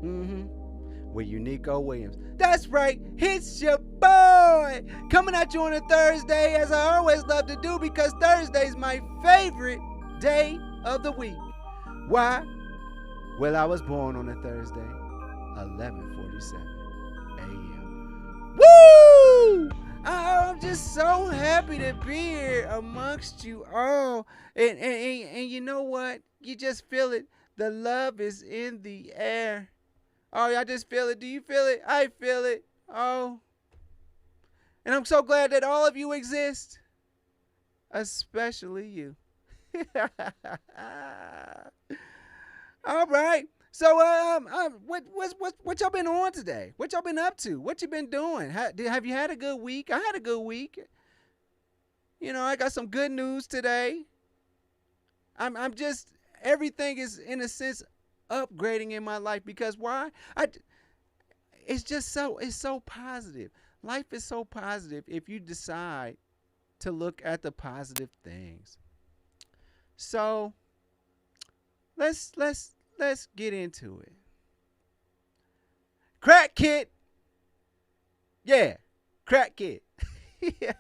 Mm-hmm. With Unico Williams. That's right, it's your boy coming at you on a Thursday, as I always love to do, because Thursday's my favorite day of the week. Why? Well, I was born on a Thursday, 11:47 a.m. Woo! I'm just so happy to be here amongst you all. And you know what? You just feel it. The love is in the air. Oh, I just feel it. Do you feel it? I feel it. Oh. And I'm so glad that all of you exist. Especially you. All right. So, what y'all been on today? What y'all been up to? What you been doing? Have you had a good week? I had a good week. You know, I got some good news today. I'm just, everything is in a sense upgrading in my life, because why? It's so positive. Life is so positive if you decide to look at the positive things. So let's get into it. Crack kid. Yeah, crack kid. Yeah.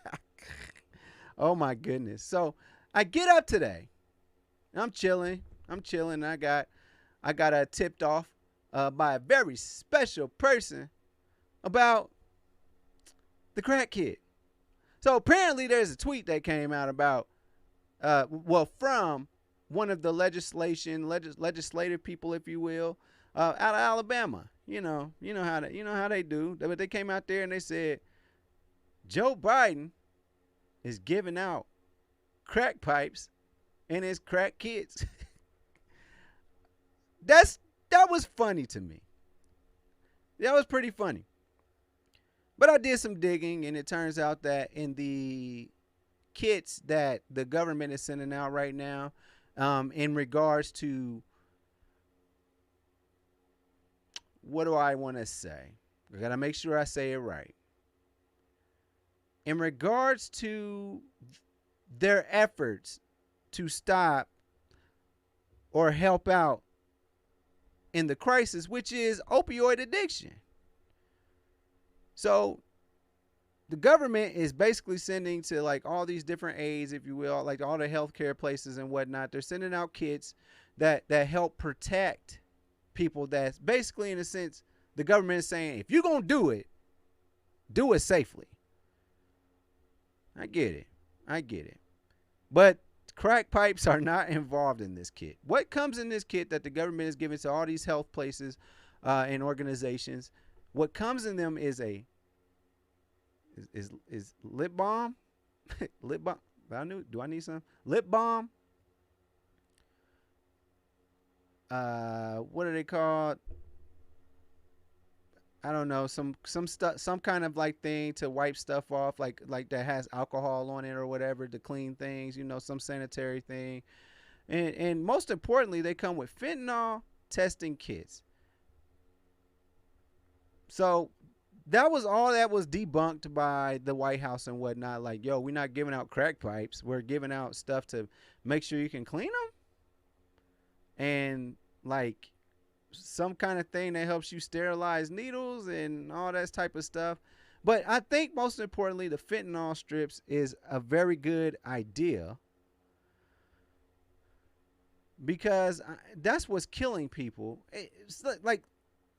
Oh my goodness. So I get up today. I'm chilling. I got tipped off by a very special person about the crack kid. So apparently there's a tweet that came out about, from one of the legislative people, if you will, out of Alabama. You know how they do. But they came out there and they said Joe Biden is giving out crack pipes and his crack kids. That was funny to me. That was pretty funny. But I did some digging, and it turns out that in the kits that the government is sending out right now, in regards to, what do I want to say? I got to make sure I say it right. In regards to their efforts to stop or help out in the crisis, which is opioid addiction. So the government is basically sending to like all these different aids, if you will, like all the healthcare places and whatnot. They're sending out kits that help protect people. That's basically, in a sense, the government is saying, if you're going to do it safely. I get it. But crack pipes are not involved in this kit. What comes in this kit that the government is giving to all these health places and organizations, what comes in them is is lip balm. Lip balm. Do I need some? Lip balm. What are they called? I don't know, some stuff, some kind of like thing to wipe stuff off, like that has alcohol on it or whatever, to clean things, some sanitary thing. And most importantly, they come with fentanyl testing kits. So that was all that was debunked by the White House and whatnot. Like, yo, we're not giving out crack pipes. We're giving out stuff to make sure you can clean them. And like some kind of thing that helps you sterilize needles and all that type of stuff. But I think most importantly, the fentanyl strips is a very good idea, because that's what's killing people. It's like,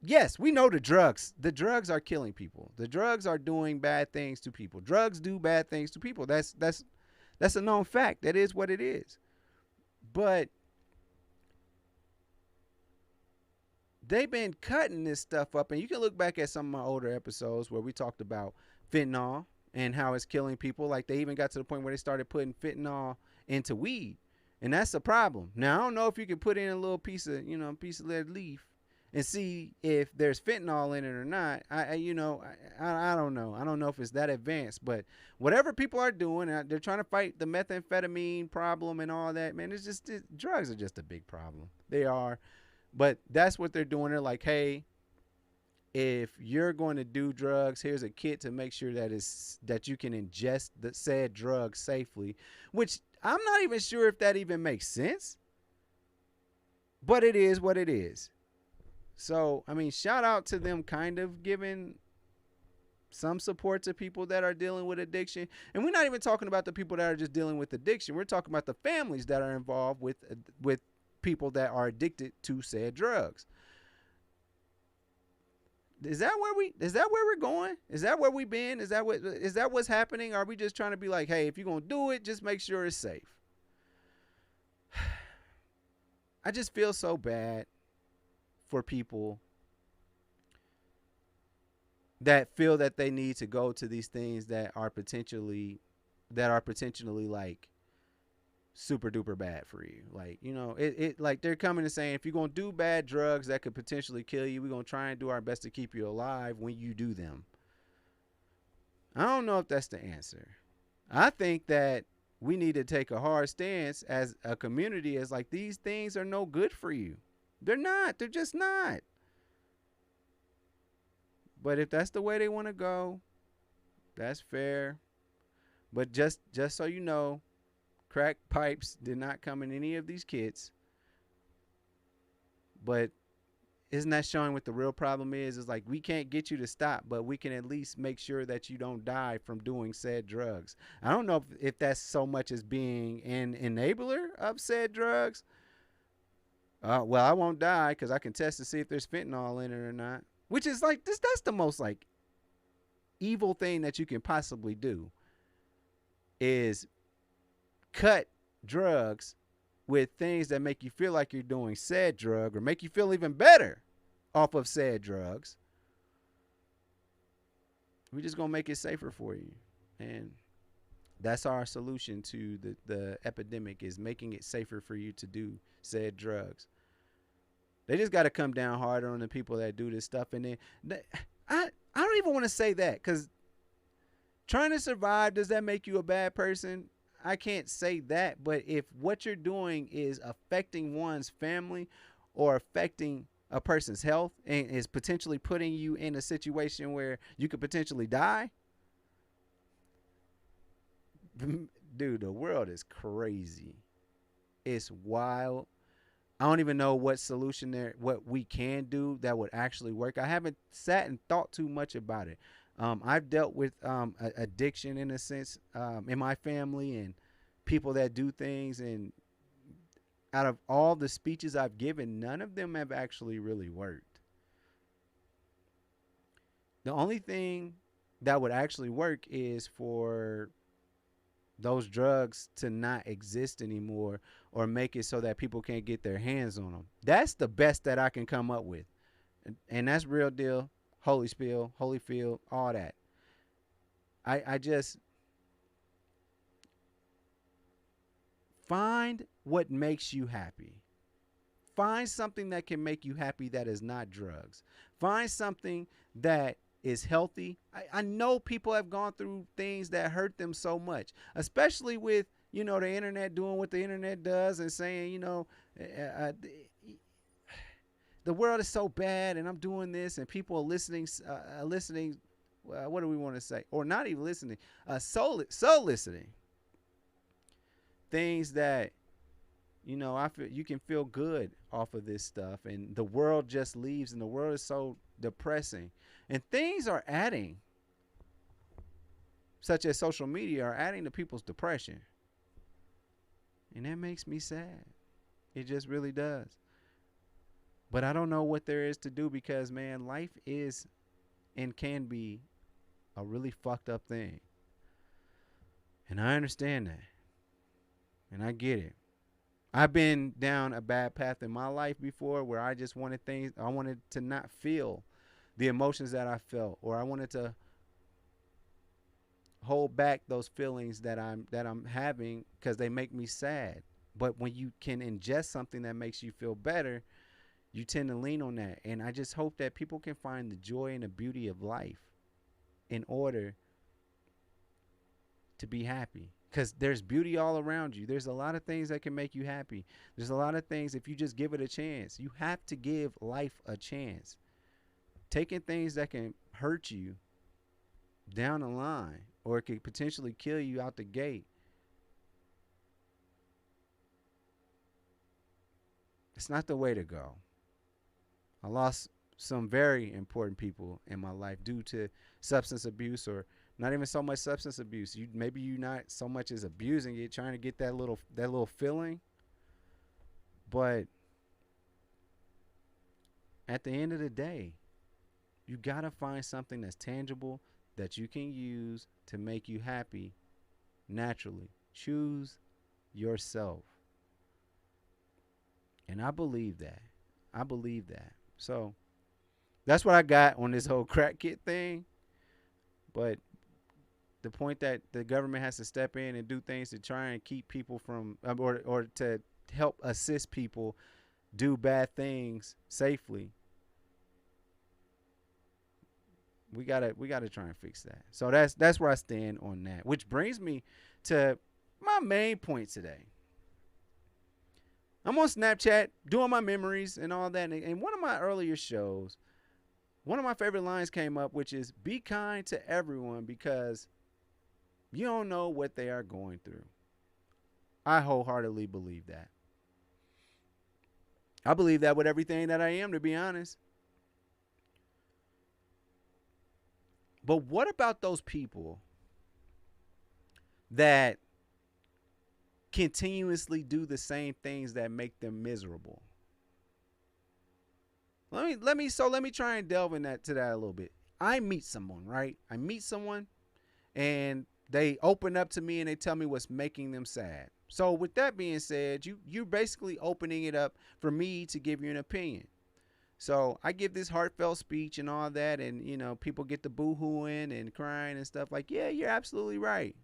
yes, we know the drugs are killing people. The drugs are doing bad things to people. Drugs do bad things to people. That's a known fact. That is what it is. But they've been cutting this stuff up, and you can look back at some of my older episodes where we talked about fentanyl and how it's killing people. Like, they even got to the point where they started putting fentanyl into weed, and that's a problem. Now, I don't know if you can put in a little piece of lead leaf and see if there's fentanyl in it or not. I don't know. I don't know if it's that advanced, but whatever people are doing, they're trying to fight the methamphetamine problem and all that. Man, drugs are just a big problem. They are. But that's what they're doing. They're like, hey, if you're going to do drugs, here's a kit to make sure that you can ingest the said drug safely, which I'm not even sure if that even makes sense. But it is what it is. So, I mean, shout out to them kind of giving some support to people that are dealing with addiction. And we're not even talking about the people that are just dealing with addiction. We're talking about the families that are involved with people that are addicted to said drugs. Is that where we're going? Is that where we've been? Is that what's happening? Are we just trying to be like, hey, if you're gonna do it, just make sure it's safe? I just feel so bad for people that feel that they need to go to these things that are potentially like super duper bad for you. Like, it like they're coming and saying, if you're gonna do bad drugs that could potentially kill you, we're gonna try and do our best to keep you alive when you do them. I don't know if that's the answer. I think that we need to take a hard stance as a community, as like, these things are no good for you. They're not. They're just not. But if that's the way they want to go, that's fair. But just so you know, crack pipes did not come in any of these kits. But isn't that showing what the real problem is? Is like, we can't get you to stop, but we can at least make sure that you don't die from doing said drugs. I don't know if that's so much as being an enabler of said drugs. Well, I won't die because I can test to see if there's fentanyl in it or not. Which is like this. That's the most like evil thing that you can possibly do. Is cut drugs with things that make you feel like you're doing said drug, or make you feel even better off of said drugs. We're just gonna make it safer for you, and that's our solution to the epidemic, is making it safer for you to do said drugs. They just got to come down harder on the people that do this stuff. And then I don't even want to say that, because trying to survive, does that make you a bad person? I can't say that. But if what you're doing is affecting one's family or affecting a person's health and is potentially putting you in a situation where you could potentially die, dude, the world is crazy. It's wild. I don't even know what we can do that would actually work. I haven't sat and thought too much about it. I've dealt with addiction in a sense in my family, and people that do things. And out of all the speeches I've given, none of them have actually really worked. The only thing that would actually work is for those drugs to not exist anymore, or make it so that people can't get their hands on them. That's the best that I can come up with. And that's real deal. Holyfield, all that. I just find what makes you happy. Find something that can make you happy that is not drugs. Find something that is healthy. I know people have gone through things that hurt them so much, especially with, the internet doing what the internet does, and saying, the world is so bad and I'm doing this, and people are listening. What do we want to say? Or not even listening, listening. Things that, I feel you can feel good off of this stuff, and the world just leaves, and the world is so depressing. And things are adding, such as social media, are adding to people's depression. And that makes me sad. It just really does. But I don't know what there is to do, because, man, life is and can be a really fucked up thing. And I understand that. And I get it. I've been down a bad path in my life before, where I just wanted to not feel the emotions that I felt, or I wanted to hold back those feelings that I'm having, because they make me sad. But when you can ingest something that makes you feel better, you tend to lean on that. And I just hope that people can find the joy and the beauty of life in order to be happy. Because there's beauty all around you. There's a lot of things that can make you happy. There's a lot of things, if you just give it a chance. You have to give life a chance. Taking things that can hurt you down the line, or it could potentially kill you out the gate, it's not the way to go. I lost some very important people in my life due to substance abuse, or not even so much substance abuse. Maybe you not so much as abusing it, trying to get that little feeling. But at the end of the day, you gotta find something that's tangible that you can use to make you happy naturally. Choose yourself. And I believe that. I believe that. So that's what I got on this whole crack kit thing. But the point that the government has to step in and do things to try and keep people from, or to help assist people do bad things safely, we gotta try and fix that. So that's where I stand on that. Which brings me to my main point today. I'm on Snapchat doing my memories and all that. And one of my earlier shows, one of my favorite lines came up, which is be kind to everyone because you don't know what they are going through. I wholeheartedly believe that. I believe that with everything that I am, to be honest. But what about those people that continuously do the same things that make them miserable? Let me try and delve into that a little bit. I meet someone, right? I meet someone and they open up to me and they tell me what's making them sad. So with that being said, you're basically opening it up for me to give you an opinion. So I give this heartfelt speech and all that, and people get the boo-hooing and crying and stuff like, yeah, you're absolutely right.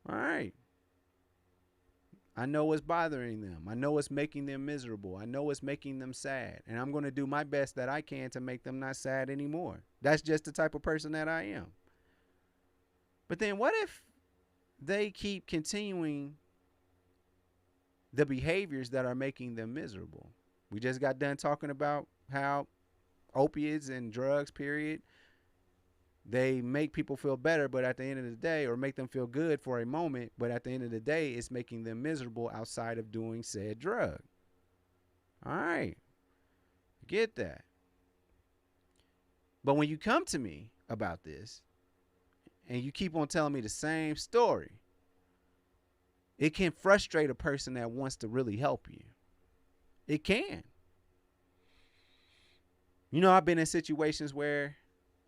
All right. I know what's bothering them. I know what's making them miserable. I know what's making them sad. And I'm going to do my best that I can to make them not sad anymore. That's just the type of person that I am. But then what if they keep continuing the behaviors that are making them miserable? We just got done talking about how opiates and drugs, period, they make people feel better, but at the end of the day, or make them feel good for a moment, but at the end of the day, it's making them miserable outside of doing said drug. All right. Get that. But when you come to me about this and you keep on telling me the same story, it can frustrate a person that wants to really help you. It can. I've been in situations where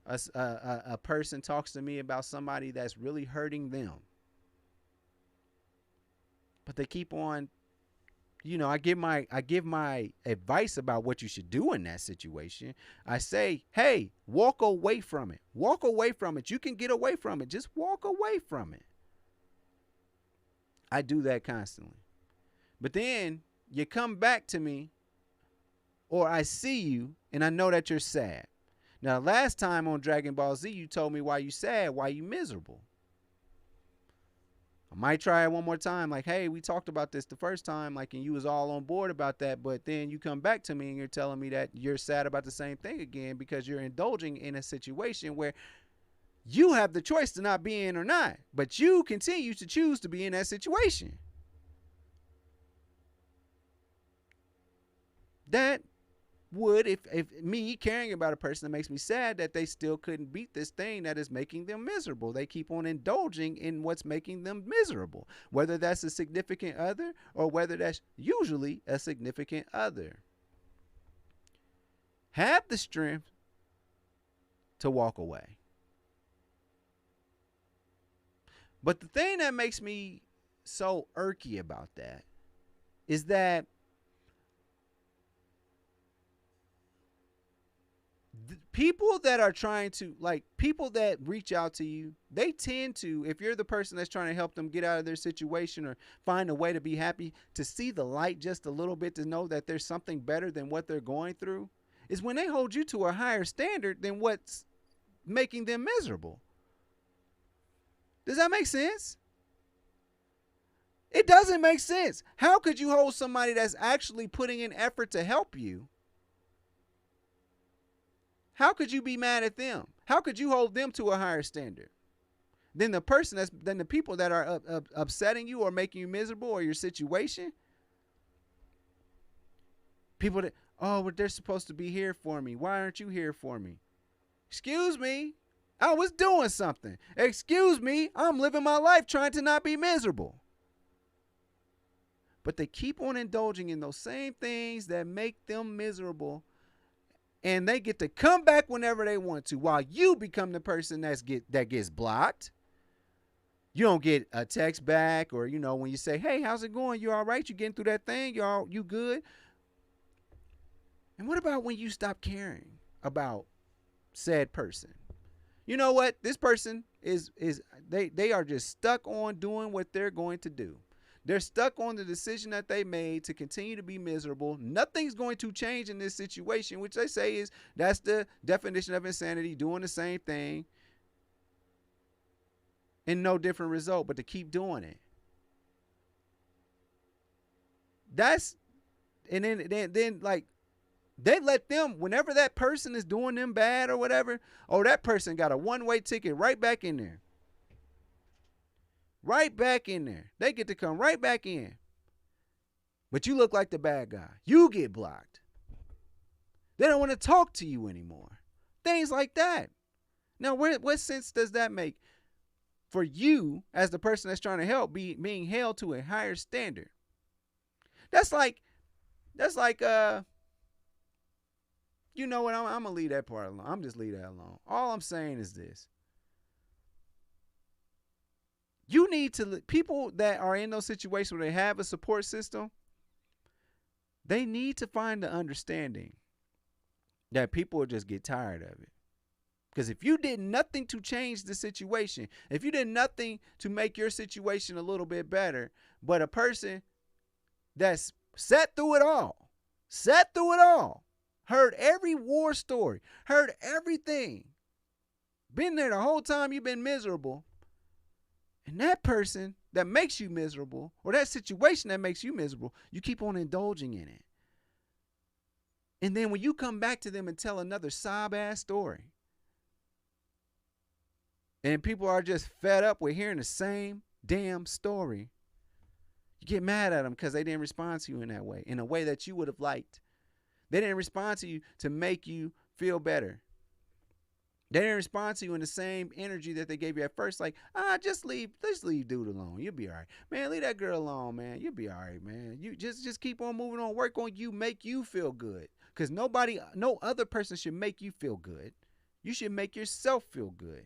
a person talks to me about somebody that's really hurting them. But they keep on, I give my advice about what you should do in that situation. I say, hey, walk away from it. Walk away from it. You can get away from it. Just walk away from it. I do that constantly. But then you come back to me, or I see you and I know that you're sad. Now, last time on Dragon Ball Z, you told me why you sad, why you miserable. I might try it one more time. Like, hey, we talked about this the first time, like, and you was all on board about that. But then you come back to me and you're telling me that you're sad about the same thing again because you're indulging in a situation where you have the choice to not be in or not. But you continue to choose to be in that situation. That would, if me caring about a person that makes me sad that they still couldn't beat this thing that is making them miserable. They keep on indulging in what's making them miserable, whether that's a significant other or whether that's usually a significant other. Have the strength to walk away. But the thing that makes me so irky about that is that people that are trying to, like, people that reach out to you, they tend to, if you're the person that's trying to help them get out of their situation or find a way to be happy, to see the light just a little bit, to know that there's something better than what they're going through, is when they hold you to a higher standard than what's making them miserable. Does that make sense? It doesn't make sense. How could you hold somebody that's actually putting in effort to help you? How could you be mad at them? How could you hold them to a higher standard than the people that are upsetting you or making you miserable or your situation? People that, Oh, but they're supposed to be here for me. Why aren't you here for me? Excuse me. I was doing something. Excuse me. I'm living my life trying to not be miserable. But they keep on indulging in those same things that make them miserable, and they get to come back whenever they want to, while you become the person that gets blocked. You don't get a text back, or when you say, "Hey, how's it going? You all right? You getting through that thing? You good?" And what about when you stop caring about said person? You know what? This person is they are just stuck on doing what they're going to do. They're stuck on the decision that they made to continue to be miserable. Nothing's going to change in this situation, which they say that's the definition of insanity, doing the same thing and no different result, but to keep doing it. That's and then like they let them, whenever that person is doing them bad or whatever, oh, that person got a one-way ticket right back in there. Right back in there. They get to come right back in. But you look like the bad guy. You get blocked. They don't want to talk to you anymore. Things like that. Now, what sense does that make for you as the person that's trying to help being held to a higher standard? That's like you know what? I'm gonna leave that part alone. I'm just leave that alone. All I'm saying is this: you need to, people that are in those situations where they have a support system, they need to find the understanding that people will just get tired of it. Because if you did nothing to change the situation, if you did nothing to make your situation a little bit better, but a person that's sat through it all, heard every war story, heard everything, been there the whole time you've been miserable, and that person that makes you miserable, or that situation that makes you miserable, you keep on indulging in it. And then when you come back to them and tell another sob-ass story, and people are just fed up with hearing the same damn story, you get mad at them because they didn't respond to you in that way, in a way that you would have liked. They didn't respond to you to make you feel better. They didn't respond to you in the same energy that they gave you at first. Like, just leave dude alone. You'll be all right. Man, leave that girl alone, man. You'll be all right, man. You just keep on moving on. Work on you, make you feel good. Because no other person should make you feel good. You should make yourself feel good.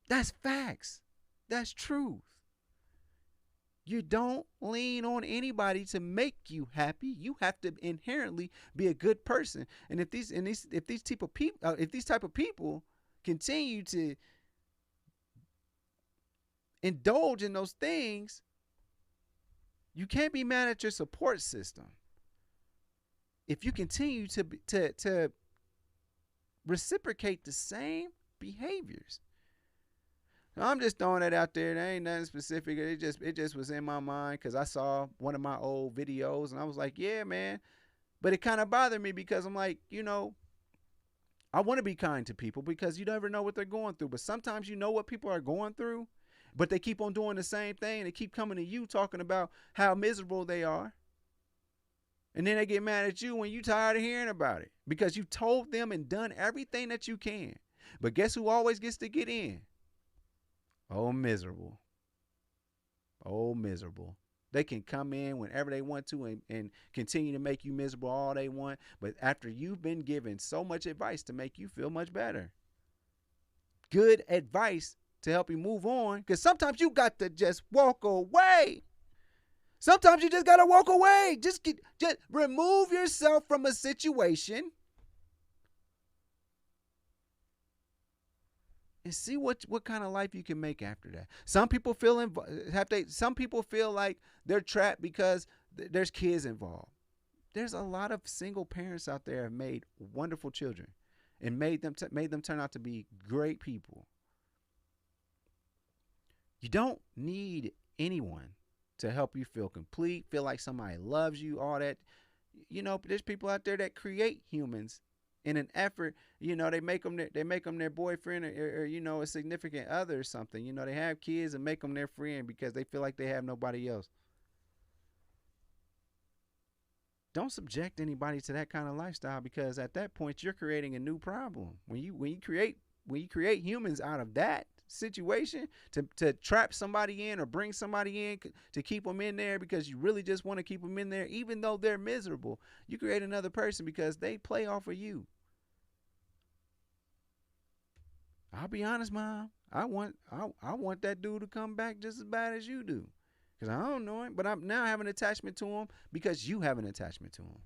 That's facts. That's truth. You don't lean on anybody to make you happy. You have to inherently be a good person. And if these type of people continue to indulge in those things, you can't be mad at your support system. If you continue to reciprocate the same behaviors. I'm just throwing that out there. There ain't nothing specific. It just was in my mind because I saw one of my old videos and I was like, yeah, man. But it kind of bothered me because I'm like, I want to be kind to people because you never know what they're going through. But sometimes you know what people are going through, but they keep on doing the same thing. And they keep coming to you talking about how miserable they are. And then they get mad at you when you tired of hearing about it because you told them and done everything that you can. But guess who always gets to get in? Oh, miserable. Oh, miserable. They can come in whenever they want to and continue to make you miserable all they want. But after you've been given so much advice to make you feel much better. Good advice to help you move on. Because sometimes you got to just walk away. Sometimes you just got to walk away. Just remove yourself from a situation. And see what kind of life you can make after that. Some people feel like they're trapped because there's kids involved. There's a lot of single parents out there have made wonderful children and made them turn out to be great people. You don't need anyone to help you feel complete, feel like somebody loves you, all that. There's people out there that create humans in an effort, they make them their boyfriend or a significant other or something. They have kids and make them their friend because they feel like they have nobody else. don't subject anybody to that kind of lifestyle, because at that point you're creating a new problem. When you create humans out of that situation to trap somebody in or bring somebody in to keep them in there because you really just want to keep them in there even though they're miserable, you create another person because they play off of you. I'll be honest, Mom. I want that dude to come back just as bad as you do. Because I don't know him, but I'm now have an attachment to him because you have an attachment to him.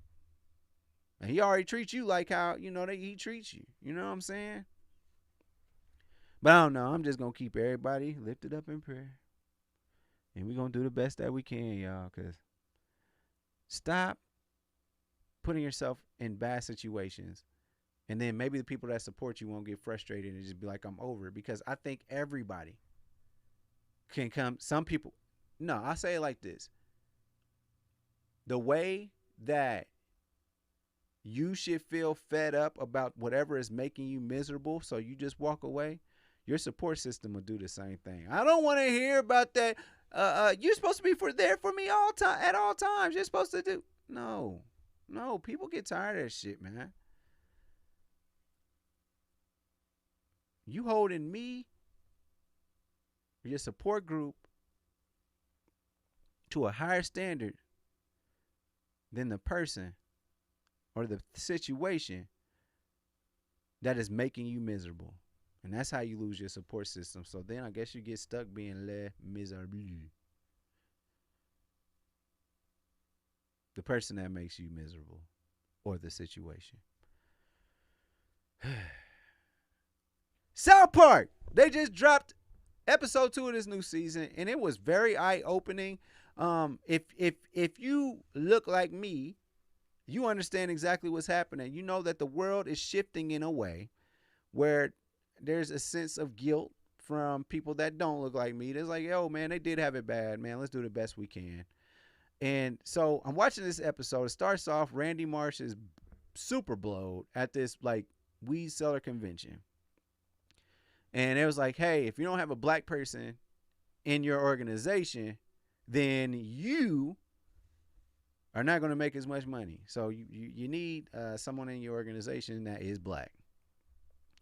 And he already treats you like how, he treats you. You know what I'm saying? But I don't know. I'm just going to keep everybody lifted up in prayer. And we're going to do the best that we can, y'all. Because stop putting yourself in bad situations. And then maybe the people that support you won't get frustrated and just be like, I'm over it. Because I think everybody can come. Some people. No, I say it like this. The way that you should feel fed up about whatever is making you miserable, so you just walk away, your support system will do the same thing. I don't want to hear about that. You're supposed to be there for me at all times. You're supposed to do. No. People get tired of that shit, man. You holding me, your support group, to a higher standard than the person or the situation that is making you miserable. And that's how you lose your support system. So then I guess you get stuck being le miserable. The person that makes you miserable or the situation. South Park! They just dropped episode 2 of this new season, and it was very eye-opening. If you look like me, you understand exactly what's happening. You know that the world is shifting in a way where there's a sense of guilt from people that don't look like me. There's like, yo, man, they did have it bad, man. Let's do the best we can. And so I'm watching this episode. It starts off, Randy Marsh is super blowed at this like weed seller convention. And it was like, hey, if you don't have a black person in your organization, then you are not going to make as much money. So you need someone in your organization that is black.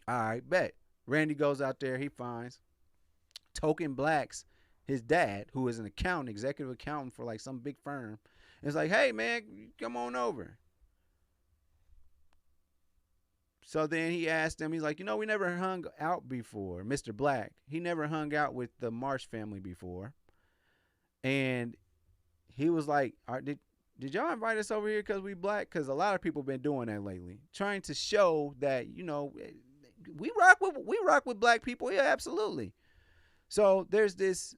All right, bet. Randy goes out there. He finds token blacks. His dad, who is an accountant, executive accountant for like some big firm, is like, hey, man, come on over. So then he asked him, he's like, we never hung out before. Mr. Black, he never hung out with the Marsh family before. And he was like, did y'all invite us over here because we black? Because a lot of people been doing that lately, trying to show that, we rock with black people. Yeah, absolutely. So there's this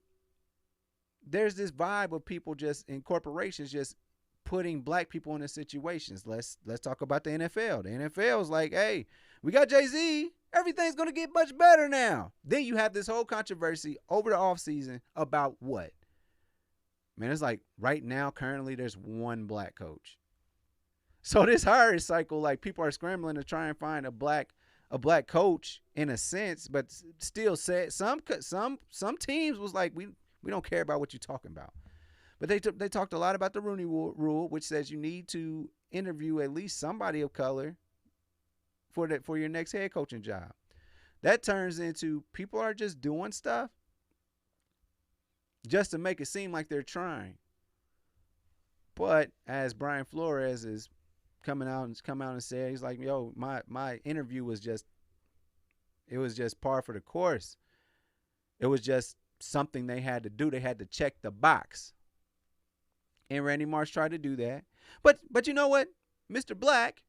vibe of people just in corporations just putting black people in the situations. Let's talk about the NFL. The NFL is like, hey, we got Jay-Z. Everything's going to get much better now. Then you have this whole controversy over the offseason about what? Man, it's like right now, currently, there's one black coach. So this hiring cycle, like people are scrambling to try and find a black coach in a sense, but still said some teams was like, we don't care about what you're talking about. But they talked a lot about the Rooney Rule, which says you need to interview at least somebody of color for your next head coaching job. That turns into people are just doing stuff just to make it seem like they're trying. But as Brian Flores is come out and said, he's like, yo, my interview was just par for the course. It was just something they had to do. They had to check the box. And Randy Marsh tried to do that. But you know what? Mr. Black,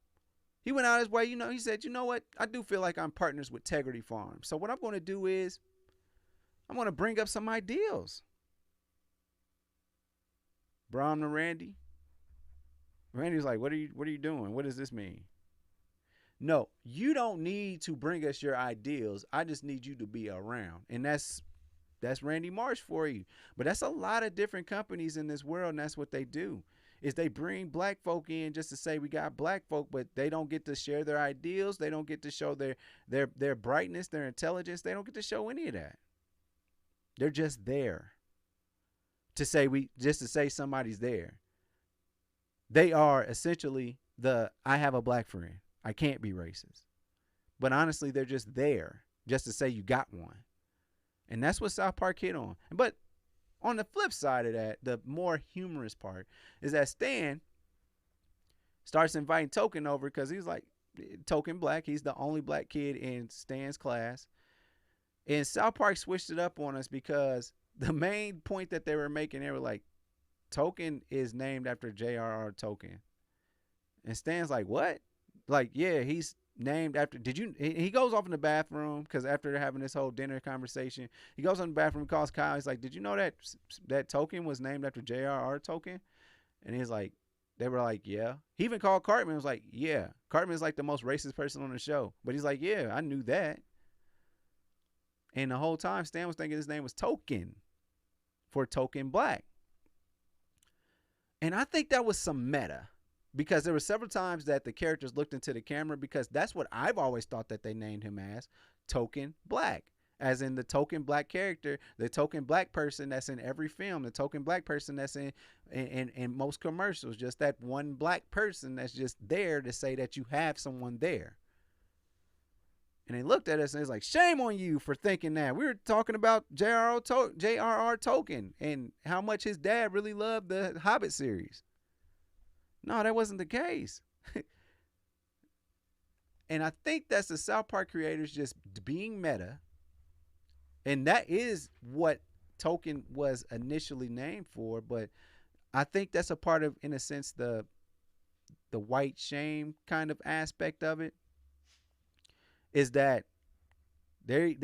he went out his way. He said, you know what? I do feel like I'm partners with Integrity Farms. So what I'm going to do is I'm going to bring up some ideals. Brom to Randy. Randy's like, what are you doing? What does this mean? No, you don't need to bring us your ideals. I just need you to be around. And that's Randy Marsh for you. But that's a lot of different companies in this world, and that's what they do. Is they bring black folk in just to say we got black folk, but they don't get to share their ideals. They don't get to show their brightness, their intelligence. They don't get to show any of that. They're just there to say somebody's there. They are essentially the I have a black friend. I can't be racist. But honestly, they're just there just to say you got one. And that's what South Park hit on. But on the flip side of that, the more humorous part is that Stan starts inviting Token over because he's like, Token black. He's the only black kid in Stan's class. And South Park switched it up on us because the main point that they were making, they were like, Token is named after J.R.R. Tolkien. And Stan's like, what? Like, yeah, he's named after, he goes off in the bathroom because after they're having this whole dinner conversation, he goes in the bathroom, calls Kyle. He's like, did you know that Tolkien was named after J.R.R. Tolkien? And he's like, they were like, yeah. He even called Cartman. Was like, yeah. Cartman is like the most racist person on the show. But he's like, yeah, I knew that. And the whole time, Stan was thinking his name was Token for Token Black. And I think that was some meta because there were several times that the characters looked into the camera because that's what I've always thought that they named him as, Token Black. As in the token black character, the token black person that's in every film, the token black person that's in most commercials, just that one black person that's just there to say that you have someone there. And they looked at us and it's like, shame on you for thinking that. We were talking about J.R.R. Tolkien and how much his dad really loved the Hobbit series. No, that wasn't the case. And I think that's the South Park creators just being meta. And that is what Tolkien was initially named for. But I think that's a part of, in a sense, the white shame kind of aspect of it. Is that they're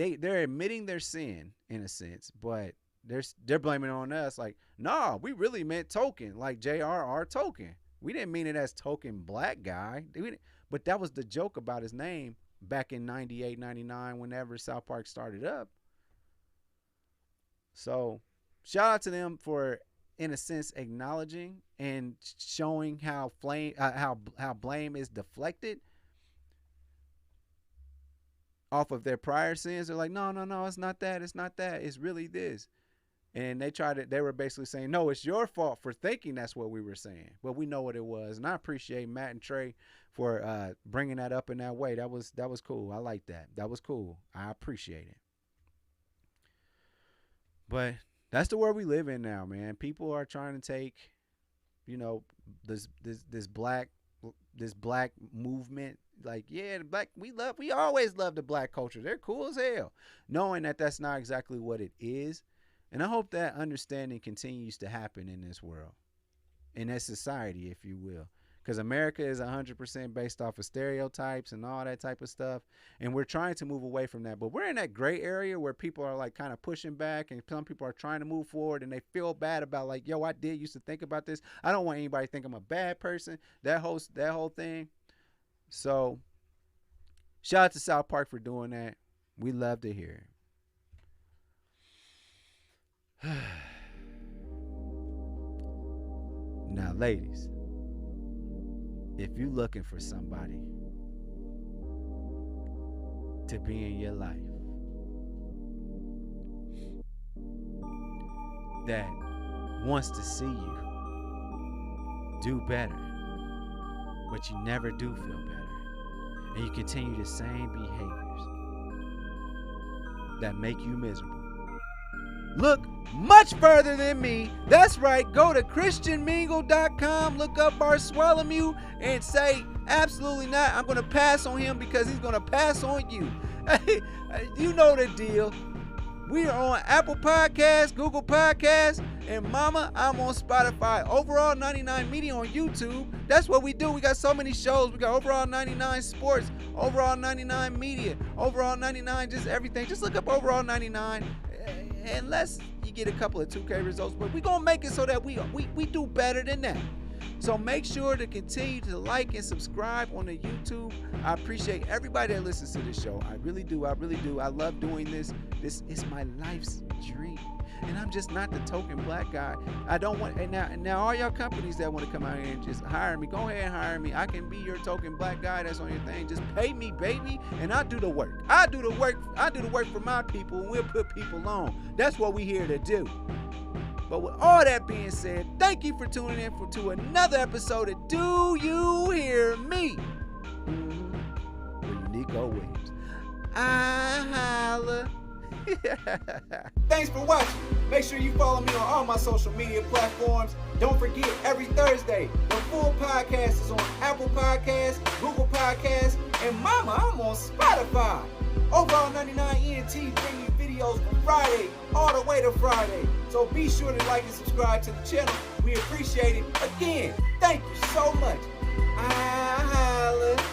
admitting their sin in a sense, but they're blaming it on us. Like, nah, we really meant Tolkien, like J.R.R. Tolkien. We didn't mean it as Token Black guy. But that was the joke about his name back in 98, 99, whenever South Park started up. So shout out to them for, in a sense, acknowledging and showing how blame is deflected off of their prior sins. They're like, no, it's not that. It's really this. And they were basically saying, no, it's your fault for thinking that's what we were saying. But we know what it was. And I appreciate Matt and Trey for bringing that up in that way. That was cool. I like that. That was cool. I appreciate it. But that's the world we live in now, man. People are trying to take, this black movement. Like, yeah, we always love the black culture. They're cool as hell. Knowing that that's not exactly what it is. And I hope that understanding continues to happen in this world, in this society, if you will. Because America is 100% based off of stereotypes and all that type of stuff. And we're trying to move away from that. But we're in that gray area where people are like kind of pushing back and some people are trying to move forward and they feel bad about like, yo, I did used to think about this. I don't want anybody to think I'm a bad person. That whole thing. So shout out to South Park for doing that. We love to hear it. Now, ladies, if you're looking for somebody to be in your life that wants to see you do better, but you never do feel better, and you continue the same behaviors that make you miserable, look much further than me. That's right. Go to christianmingle.com, look up Bartholomew, and say, absolutely not. I'm going to pass on him because he's going to pass on you. You know the deal. We are on Apple Podcasts, Google Podcasts, and mama, I'm on Spotify. Overall 99 Media on YouTube. That's what we do. We got so many shows. We got Overall 99 Sports, Overall 99 Media, Overall 99 just everything. Just look up Overall 99. Unless you get a couple of 2K results, but we're going to make it so that we do better than that. So make sure to continue to like and subscribe on the YouTube. I appreciate everybody that listens to this show. I really do. I love doing this. This is my life's dream. And I'm just not the token black guy. I don't want, and now all y'all companies that want to come out here and just hire me, go ahead and hire me. I can be your token black guy that's on your thing. Just pay me, baby, and I'll do the work. I do the work for my people, and we'll put people on. That's what we here to do. But with all that being said, thank you for tuning in to another episode of Do You Hear Me? With Nico Williams. I holla. Thanks for watching. Make sure you follow me on all my social media platforms. Don't forget, every Thursday, the full podcast is on Apple Podcasts, Google Podcasts, and mama, I'm on Spotify. Overall 99 ENT bring you videos from Friday all the way to Friday. So be sure to like and subscribe to the channel. We appreciate it. Again, thank you so much. I holla.